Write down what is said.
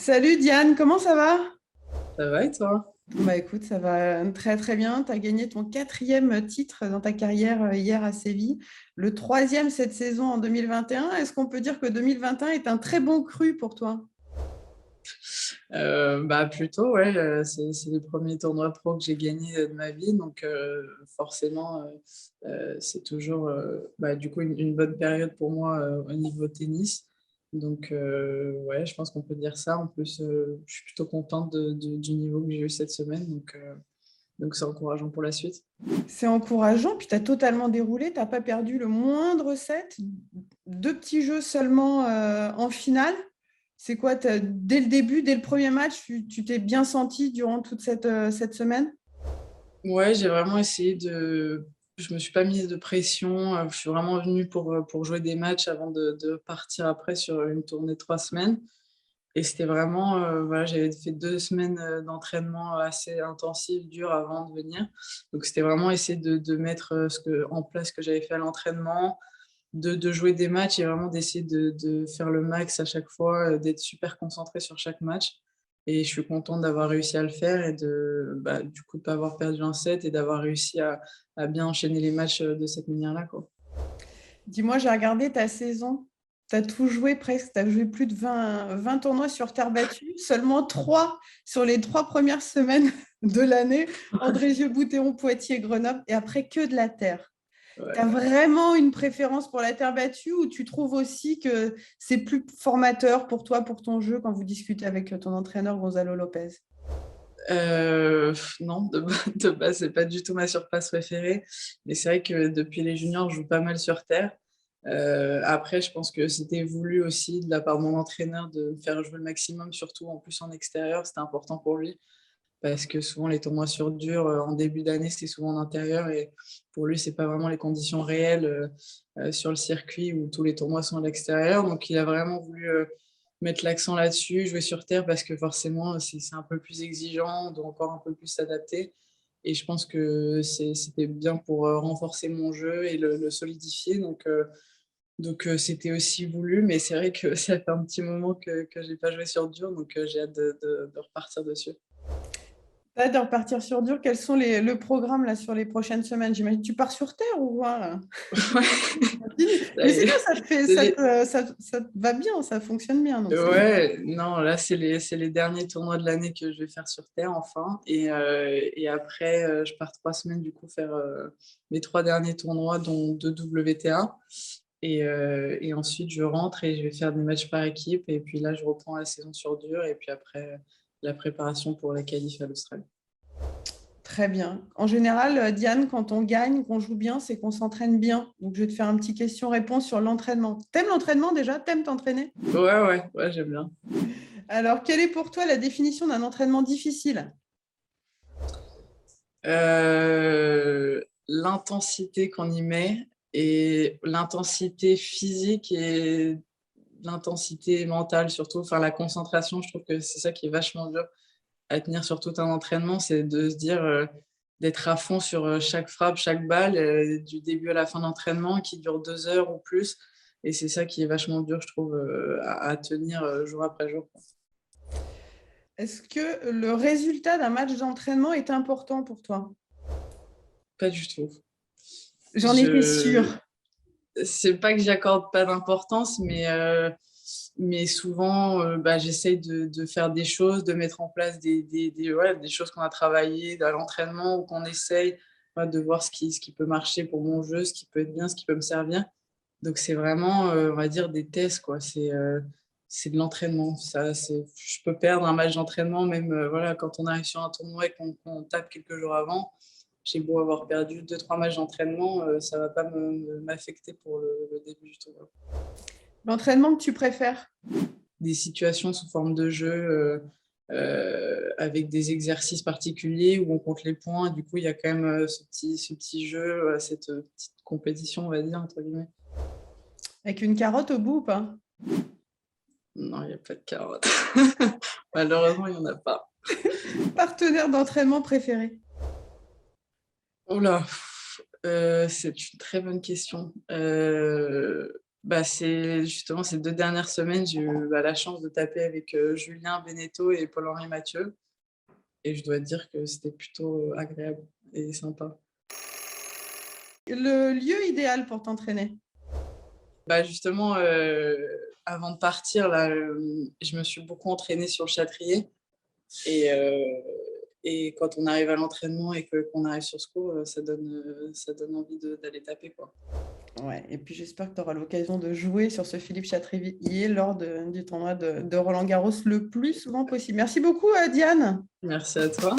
Salut Diane, comment ça va? Ça va et toi? Bah écoute, ça va très très bien. Tu as gagné ton quatrième titre dans ta carrière hier à Séville, le troisième cette saison en 2021. Est-ce qu'on peut dire que 2021 est un très bon cru pour toi? Plutôt, ouais. C'est les premiers tournois pro que j'ai gagnés de ma vie, donc forcément, c'est toujours du coup une bonne période pour moi au niveau tennis. Donc ouais, je pense qu'on peut dire ça. En plus, je suis plutôt contente du niveau que j'ai eu cette semaine, donc c'est encourageant pour la suite. C'est encourageant, puis tu as totalement déroulé, tu n'as pas perdu le moindre set, deux petits jeux seulement en finale. C'est quoi, dès le début, dès le premier match, tu t'es bien senti durant toute cette semaine? Ouais, j'ai vraiment essayé de. Je me suis pas mise de pression. Je suis vraiment venue pour jouer des matchs avant de partir après sur une tournée de 3 semaines. Et c'était vraiment, voilà, j'avais fait 2 semaines d'entraînement assez intensif, dur avant de venir. Donc c'était vraiment essayer de mettre en place ce que j'avais fait à l'entraînement, de jouer des matchs et vraiment d'essayer de faire le max à chaque fois, d'être super concentré sur chaque match. Et je suis contente d'avoir réussi à le faire et du coup de pas avoir perdu un set et d'avoir réussi à bien enchaîner les matchs de cette manière-là, quoi. Dis-moi, j'ai regardé ta saison. Tu as tout joué presque. Tu as joué plus de 20 tournois sur terre battue. Seulement 3 sur les 3 premières semaines de l'année. Andrézieux, Boutéon, Poitiers, Grenoble. Et après, que de la terre. Tu as Ouais. vraiment une préférence pour la terre battue ou tu trouves aussi que c'est plus formateur pour toi, pour ton jeu, quand vous discutez avec ton entraîneur Gonzalo Lopez? Non, de base, c'est pas du tout ma surface préférée. Mais c'est vrai que depuis les juniors, je joue pas mal sur terre. Après, je pense que c'était voulu aussi de la part de mon entraîneur de me faire jouer le maximum, surtout en plus en extérieur, c'était important pour lui. Parce que souvent, les tournois sur dur, en début d'année, c'est souvent en intérieur. Et pour lui, c'est pas vraiment les conditions réelles sur le circuit où tous les tournois sont à l'extérieur. Donc, il a vraiment voulu mettre l'accent là-dessus, jouer sur terre parce que forcément, c'est un peu plus exigeant, on doit encore un peu plus s'adapter. Et je pense que c'était bien pour renforcer mon jeu et le solidifier. Donc c'était aussi voulu, mais c'est vrai que ça fait un petit moment que j'ai pas joué sur dur, donc j'ai hâte de repartir dessus. Là, de repartir sur dur, quels sont le programme là, sur les prochaines semaines? J'imagine que tu pars sur terre ou quoi là? Mais c'est bien, ça te fait, C'est les- ça te va bien, ça fonctionne bien. Donc c'est Ouais, non, là, c'est les derniers tournois de l'année que je vais faire sur Terre, enfin. Et après, je pars 3 semaines, du coup, faire mes 3 derniers tournois, dont 2 WTA. Et ensuite, je rentre et je vais faire des matchs par équipe. Et puis là, je reprends la saison sur dur. Et puis après, la préparation pour la qualif à l'Australie. très bien. En général, Diane, quand on gagne, qu'on joue bien, c'est qu'on s'entraîne bien. Donc je vais te faire un petit question-réponse sur l'entraînement. T'aimes l'entraînement déjà? T'aimes t'entraîner? Ouais, j'aime bien. Alors, quelle est pour toi la définition d'un entraînement difficile? L'intensité qu'on y met et l'intensité physique et l'intensité mentale surtout, enfin la concentration, je trouve que c'est ça qui est vachement dur à tenir sur tout un entraînement, c'est de se dire d'être à fond sur chaque frappe, chaque balle, du début à la fin de l'entraînement qui dure 2 heures ou plus. Et c'est ça qui est vachement dur, je trouve, à tenir jour après jour. Est-ce que le résultat d'un match d'entraînement est important pour toi? Pas du tout. J'en étais Je sûre. C'est pas que j'accorde pas d'importance, mais souvent, j'essaye de faire des choses, de mettre en place ouais, des choses qu'on a travaillées à l'entraînement ou qu'on essaye, ouais, de voir ce qui peut marcher pour mon jeu, ce qui peut être bien, ce qui peut me servir. Donc, c'est vraiment, on va dire, des tests, quoi. C'est de l'entraînement. Je peux perdre un match d'entraînement, même voilà, quand on arrive sur un tournoi et qu'on tape quelques jours avant. J'ai beau avoir perdu 2, 3 matchs d'entraînement, ça va pas m'affecter pour le début du tournoi. L'entraînement que tu préfères? Des situations sous forme de jeu avec des exercices particuliers où on compte les points. Du coup, il y a quand même ce petit jeu, cette petite compétition, on va dire, entre guillemets. Avec une carotte au bout ou pas? Non, il n'y a pas de carotte. Malheureusement, il n'y en a pas. Partenaire d'entraînement préféré? Oh là, c'est une très bonne question. C'est justement ces 2 dernières semaines, j'ai eu, la chance de taper avec, Julien Beneteau et Paul-Henri Mathieu et je dois dire que c'était plutôt agréable et sympa. Le lieu idéal pour t'entraîner? Justement, avant de partir là, je me suis beaucoup entraînée sur le Châtrier et heu et quand on arrive à l'entraînement et qu'on arrive sur ce cours, ça donne envie d'aller taper, quoi. Ouais, et puis j'espère que tu auras l'occasion de jouer sur ce Philippe Chatrier lors du tournoi de Roland Garros le plus souvent possible. Merci beaucoup, Diane. Merci à toi.